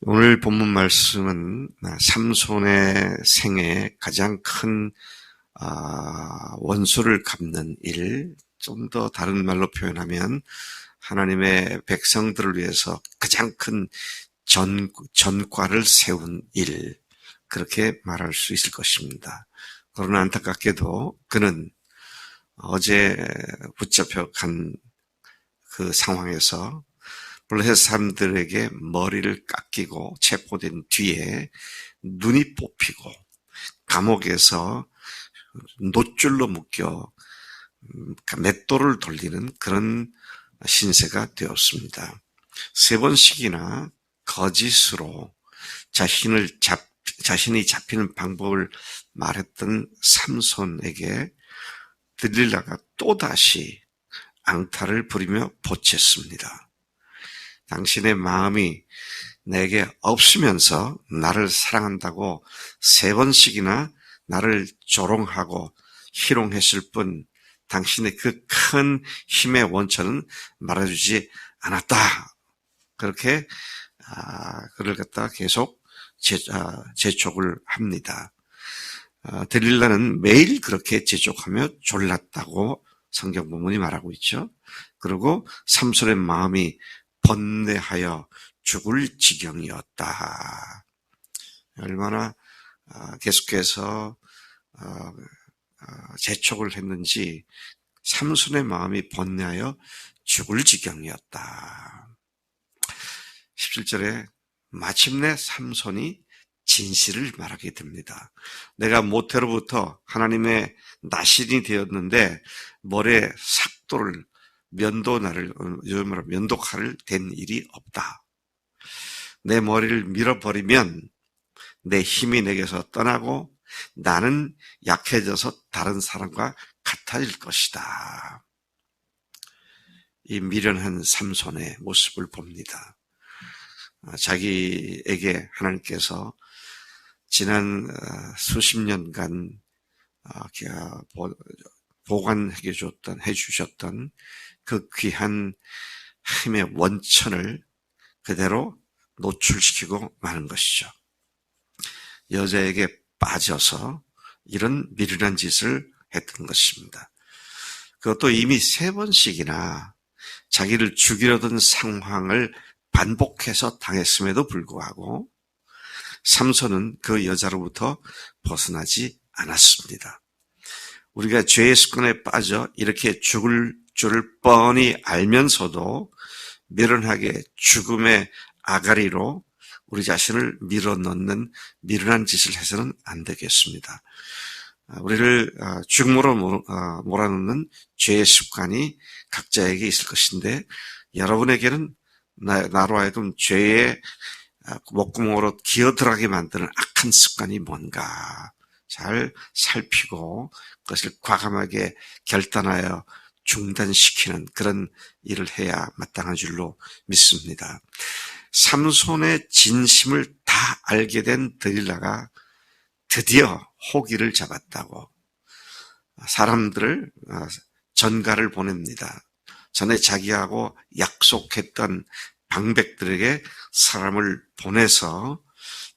오늘 본문 말씀은 삼손의 생애 가장 큰 원수를 갚는 일, 좀 더 다른 말로 표현하면 하나님의 백성들을 위해서 가장 큰 전과를 세운 일, 그렇게 말할 수 있을 것입니다. 그러나 안타깝게도 그는 어제 붙잡혀 간 그 상황에서 블레셋 사람들에게 머리를 깎이고 체포된 뒤에 눈이 뽑히고 감옥에서 놋줄로 묶여 맷돌을 돌리는 그런 신세가 되었습니다. 3번씩이나 거짓으로 자신이 잡히는 방법을 말했던 삼손에게 들릴라가 또다시 앙탈을 부리며 보챘습니다. 당신의 마음이 내게 없으면서 나를 사랑한다고 3번씩이나 나를 조롱하고 희롱했을 뿐 당신의 그 큰 힘의 원천은 말해주지 않았다. 그렇게 그를 갖다 계속 재촉을 합니다. 들릴라는 매일 그렇게 재촉하며 졸랐다고 성경 본문이 말하고 있죠. 그리고 삼손의 마음이 번뇌하여 죽을 지경이었다. 얼마나 계속해서 재촉을 했는지 삼손의 마음이 번뇌하여 죽을 지경이었다. 17절에 마침내 삼손이 진실을 말하게 됩니다. 내가 모태로부터 하나님의 나신이 되었는데 머리에 삭도를 면도칼을 댄 일이 없다. 내 머리를 밀어버리면 내 힘이 내게서 떠나고 나는 약해져서 다른 사람과 같아질 것이다. 이 미련한 삼손의 모습을 봅니다. 자기에게 하나님께서 지난 수십 년간 해주셨던 그 귀한 힘의 원천을 그대로 노출시키고 마는 것이죠. 여자에게 빠져서 이런 미련한 짓을 했던 것입니다. 그것도 이미 3번씩이나 자기를 죽이려던 상황을 반복해서 당했음에도 불구하고 삼손은 그 여자로부터 벗어나지 않았습니다. 우리가 죄의 습관에 빠져 이렇게 죽을 줄을 뻔히 알면서도 미련하게 죽음의 아가리로 우리 자신을 밀어넣는 미련한 짓을 해서는 안 되겠습니다. 우리를 죽음으로 몰아넣는 죄의 습관이 각자에게 있을 것인데 여러분에게는 나로 하여금 죄의 목구멍으로 기어들어가게 만드는 악한 습관이 뭔가 잘 살피고 그것을 과감하게 결단하여 중단시키는 그런 일을 해야 마땅한 줄로 믿습니다. 삼손의 진심을 다 알게 된 들릴라가 드디어 호기를 잡았다고 사람들을 전가를 보냅니다. 전에 자기하고 약속했던 방백들에게 사람을 보내서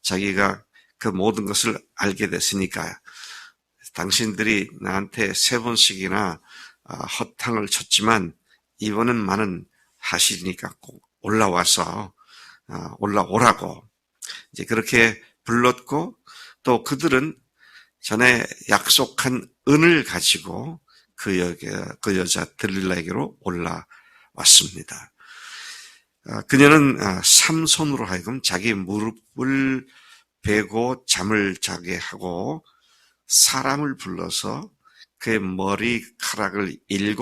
자기가 그 모든 것을 알게 됐으니까 당신들이 나한테 3번씩이나 허탕을 쳤지만 이번은 많은 사실이니까 꼭 올라오라고 이제 그렇게 불렀고 또 그들은 전에 약속한 은을 가지고 그 여자 들릴라에게로 올라왔습니다. 그녀는 삼손으로 하여금 자기 무릎을 베고 잠을 자게 하고 사람을 불러서 그의 머리카락을 7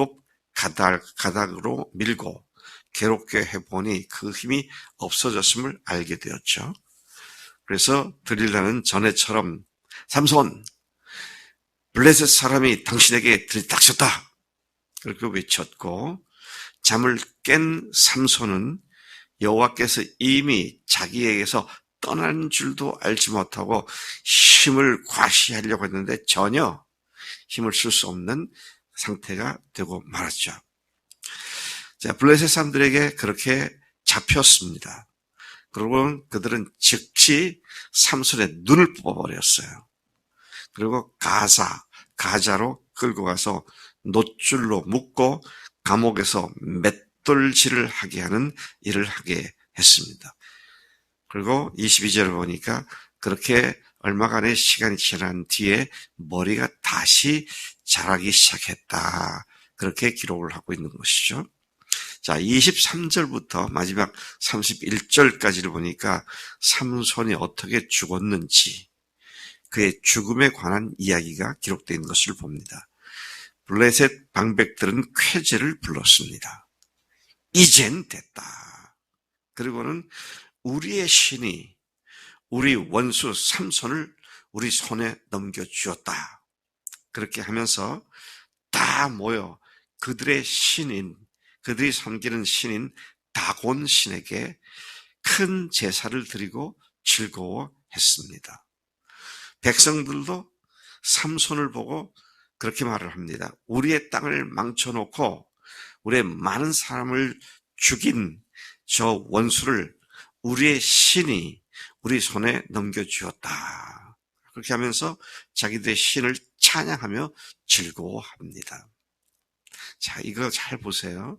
가닥으로 밀고 괴롭게 해보니 그 힘이 없어졌음을 알게 되었죠. 그래서 들릴라는 전에처럼 삼손, 블레셋 사람이 당신에게 들이닥쳤다. 그렇게 외쳤고 잠을 깬 삼손은 여호와께서 이미 자기에게서 떠난 줄도 알지 못하고 힘을 과시하려고 했는데 전혀 힘을 쓸 수 없는 상태가 되고 말았죠. 자, 블레셋 사람들에게 그렇게 잡혔습니다. 그리고 그들은 즉시 삼손의 눈을 뽑아버렸어요. 그리고 가자로 끌고 가서 놋줄로 묶고 감옥에서 맷돌질을 하게 하는 일을 하게 했습니다. 그리고 22절을 보니까 그렇게 얼마간의 시간이 지난 뒤에 머리가 다시 자라기 시작했다. 그렇게 기록을 하고 있는 것이죠. 자, 23절부터 마지막 31절까지를 보니까 삼손이 어떻게 죽었는지 그의 죽음에 관한 이야기가 기록되어 있는 것을 봅니다. 블레셋 방백들은 쾌제를 불렀습니다. 이젠 됐다. 그리고는 우리의 신이 우리 원수 삼손을 우리 손에 넘겨주었다. 그렇게 하면서 다 모여 그들의 신인, 그들이 섬기는 신인 다곤 신에게 큰 제사를 드리고 즐거워했습니다. 백성들도 삼손을 보고 그렇게 말을 합니다. 우리의 땅을 망쳐놓고 우리의 많은 사람을 죽인 저 원수를 우리의 신이 우리 손에 넘겨주었다. 그렇게 하면서 자기들의 신을 찬양하며 즐거워합니다. 자, 이거 잘 보세요.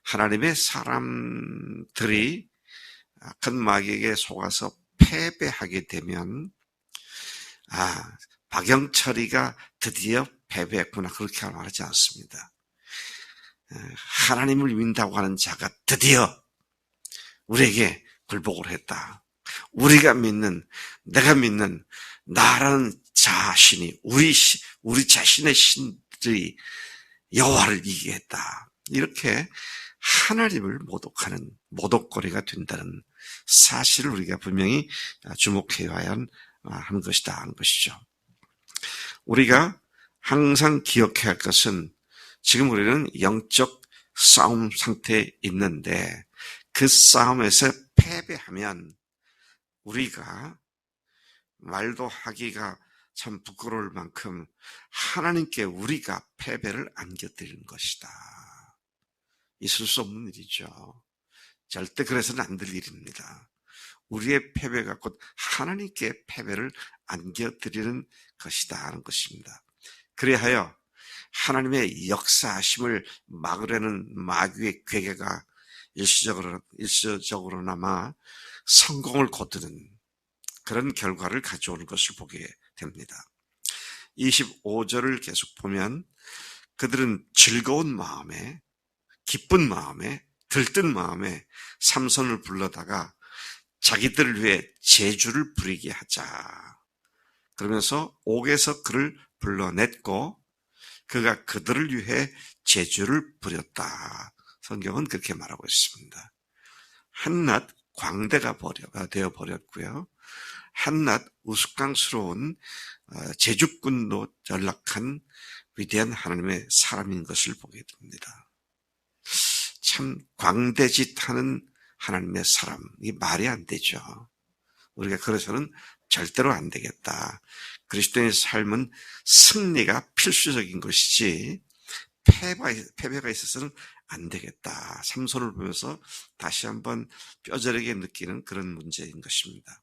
하나님의 사람들이 큰 마귀에게 속아서 패배하게 되면 박영철이가 드디어 패배했구나 그렇게 말하지 않습니다. 하나님을 믿는다고 하는 자가 드디어 우리에게 굴복을 했다. 우리가 믿는, 내가 믿는 나라는 자신이 우리 자신의 신들이 여호와를 이기게 했다. 이렇게 하나님을 모독하는 모독거리가 된다는 사실을 우리가 분명히 주목해야 하는 것이다 하는 것이죠. 우리가 항상 기억해야 할 것은 지금 우리는 영적 싸움 상태에 있는데 그 싸움에서 패배하면 우리가 말도 하기가 참 부끄러울 만큼 하나님께 우리가 패배를 안겨드리는 것이다. 있을 수 없는 일이죠. 절대 그래서는 안 될 일입니다. 우리의 패배가 곧 하나님께 패배를 안겨드리는 것이다 하는 것입니다. 그리하여 하나님의 역사하심을 막으려는 마귀의 괴계가 일시적으로나마 성공을 거두는 그런 결과를 가져오는 것을 보게 됩니다. 25절을 계속 보면 그들은 즐거운 마음에 기쁜 마음에 들뜬 마음에 삼손을 불러다가 자기들을 위해 제주를 부리게 하자. 그러면서 옥에서 그를 불러냈고 그가 그들을 위해 제주를 부렸다. 성경은 그렇게 말하고 있습니다. 한낱 광대가 되어버렸고요. 한낱 우스꽝스러운 제주꾼도 연락한 위대한 하나님의 사람인 것을 보게 됩니다. 참 광대짓하는 하나님의 사람, 이게 말이 안 되죠. 우리가 그래서는 절대로 안 되겠다. 그리스도인의 삶은 승리가 필수적인 것이지 패배가 있어서는 안 되겠다. 삼손을 보면서 다시 한번 뼈저리게 느끼는 그런 문제인 것입니다.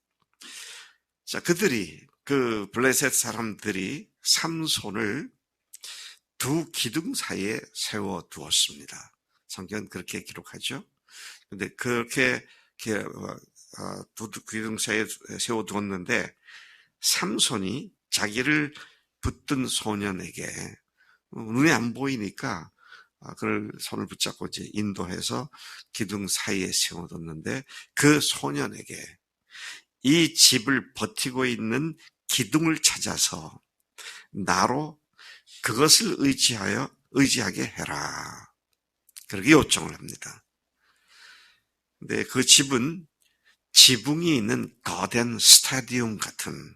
자, 그 블레셋 사람들이 삼손을 두 기둥 사이에 세워 두었습니다. 성경은 그렇게 기록하죠. 근데 그렇게 두 기둥 사이에 세워 두었는데 삼손이 자기를 붙든 소년에게 눈에 안 보이니까 그를 손을 붙잡고 이제 인도해서 기둥 사이에 세워뒀는데 그 소년에게 이 집을 버티고 있는 기둥을 찾아서 나로 그것을 의지하게 해라. 그렇게 요청을 합니다. 근데 그 집은 지붕이 있는 거대한 스타디움 같은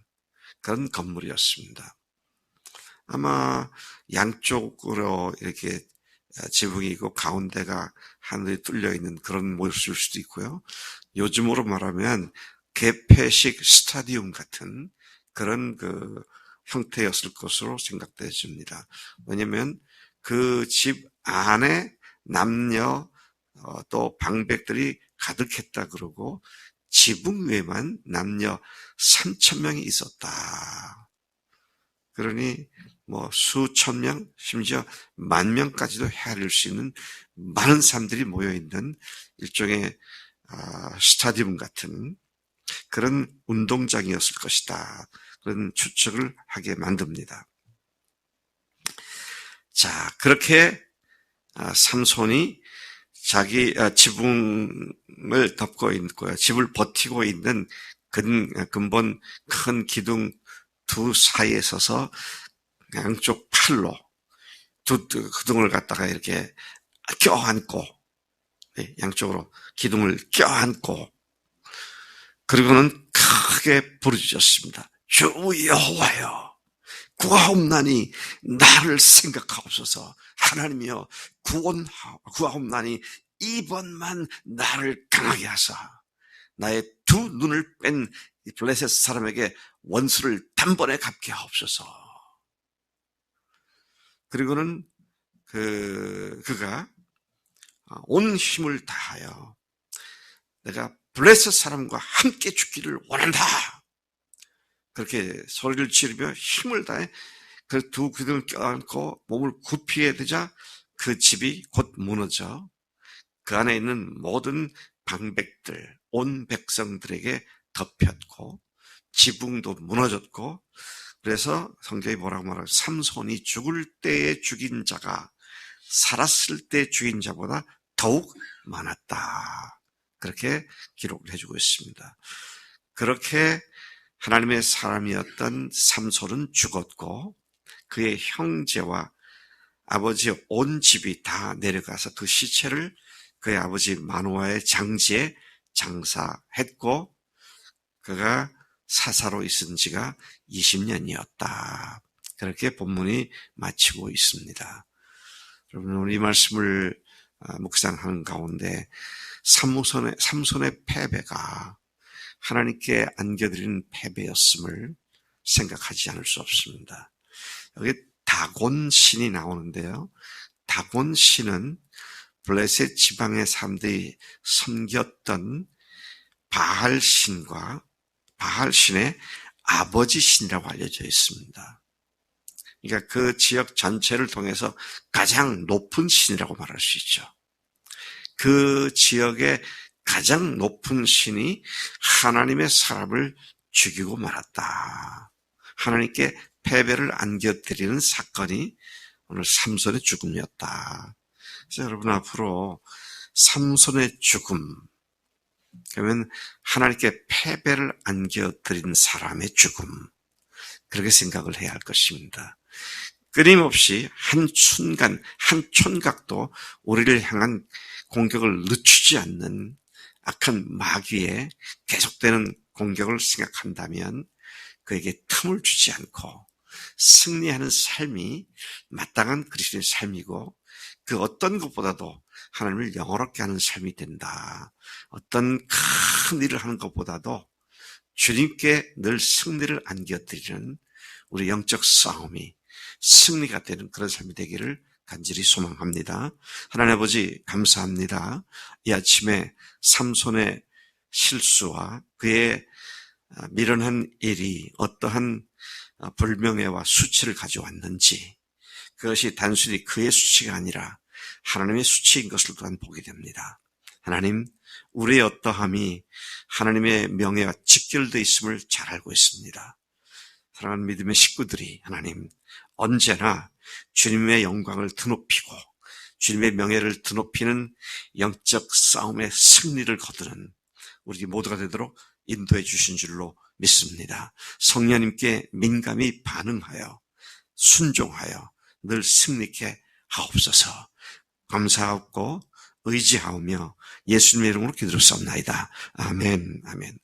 그런 건물이었습니다. 아마 양쪽으로 이렇게 지붕이 있고 가운데가 하늘이 뚫려 있는 그런 모습일 수도 있고요. 요즘으로 말하면 개폐식 스타디움 같은 그런 그 형태였을 것으로 생각되어집니다. 왜냐하면 그 집 안에 남녀 또 방백들이 가득했다 그러고 지붕 위에만 남녀 3,000명이 있었다. 그러니 수천 명, 심지어 10,000명까지도 헤아릴 수 있는 많은 사람들이 모여있는 일종의 스타디움 같은 그런 운동장이었을 것이다. 그런 추측을 하게 만듭니다. 자, 그렇게 삼손이 자기 지붕을 덮고 있고요. 집을 버티고 있는 근본 큰 기둥 두 사이에 서서 양쪽 팔로 두 기둥을 갖다가 이렇게 껴안고, 양쪽으로 기둥을 껴안고, 그리고는 크게 부르짖었습니다. 주 여호와여, 구하옵나니 나를 생각하옵소서. 하나님이여, 구하옵나니 이번만 나를 강하게 하사 나의 두 눈을 뺀 이 블레셋 사람에게 원수를 단번에 갚게 하옵소서. 그리고는 그가 온 힘을 다하여 내가 블레셋 사람과 함께 죽기를 원한다. 그렇게 소리를 지르며 힘을 다해 그 두 기둥을 껴안고 몸을 굽히게 되자 그 집이 곧 무너져 그 안에 있는 모든 방백들, 온 백성들에게 덮였고 지붕도 무너졌고, 그래서 성경이 뭐라고 말하고, 삼손이 죽을 때에 죽인 자가 살았을 때 죽인 자보다 더욱 많았다. 그렇게 기록을 해주고 있습니다. 그렇게 하나님의 사람이었던 삼손은 죽었고 그의 형제와 아버지의 온 집이 다 내려가서 그 시체를 그의 아버지 마노아의 장지에 장사했고 그가 사사로 있은 지가 20년이었다. 그렇게 본문이 마치고 있습니다. 여러분, 우리 말씀을 묵상하는 가운데 삼손의 패배가 하나님께 안겨드리는 패배였음을 생각하지 않을 수 없습니다. 여기 다곤 신이 나오는데요. 다곤 신은 블레셋 지방의 사람들이 섬겼던 바알 신과 바알 신의 아버지 신이라고 알려져 있습니다. 그러니까 그 지역 전체를 통해서 가장 높은 신이라고 말할 수 있죠. 그 지역의 가장 높은 신이 하나님의 사람을 죽이고 말았다. 하나님께 패배를 안겨드리는 사건이 오늘 삼손의 죽음이었다. 그래서 여러분, 앞으로 삼손의 죽음, 그러면 하나님께 패배를 안겨드린 사람의 죽음, 그렇게 생각을 해야 할 것입니다. 끊임없이 한 순간, 한 촌각도 우리를 향한 공격을 늦추지 않는 악한 마귀의 계속되는 공격을 생각한다면 그에게 틈을 주지 않고 승리하는 삶이 마땅한 그리스도의 삶이고, 그 어떤 것보다도 하나님을 영화롭게 하는 삶이 된다. 어떤 큰 일을 하는 것보다도 주님께 늘 승리를 안겨드리는 우리 영적 싸움이 승리가 되는 그런 삶이 되기를 간절히 소망합니다. 하나님 아버지, 감사합니다. 이 아침에 삼손의 실수와 그의 미련한 일이 어떠한 불명예와 수치를 가져왔는지, 그것이 단순히 그의 수치가 아니라 하나님의 수치인 것을 또한 보게 됩니다. 하나님, 우리의 어떠함이 하나님의 명예와 직결되어 있음을 잘 알고 있습니다. 사랑하는 믿음의 식구들이 하나님, 언제나 주님의 영광을 드높이고 주님의 명예를 드높이는 영적 싸움의 승리를 거두는 우리 모두가 되도록 인도해 주신 줄로 믿습니다. 성령님께 민감히 반응하여 순종하여 늘 승리케 하옵소서. 감사하고 의지하오며 예수님의 이름으로 기도했사옵나이다. 아멘, 아멘.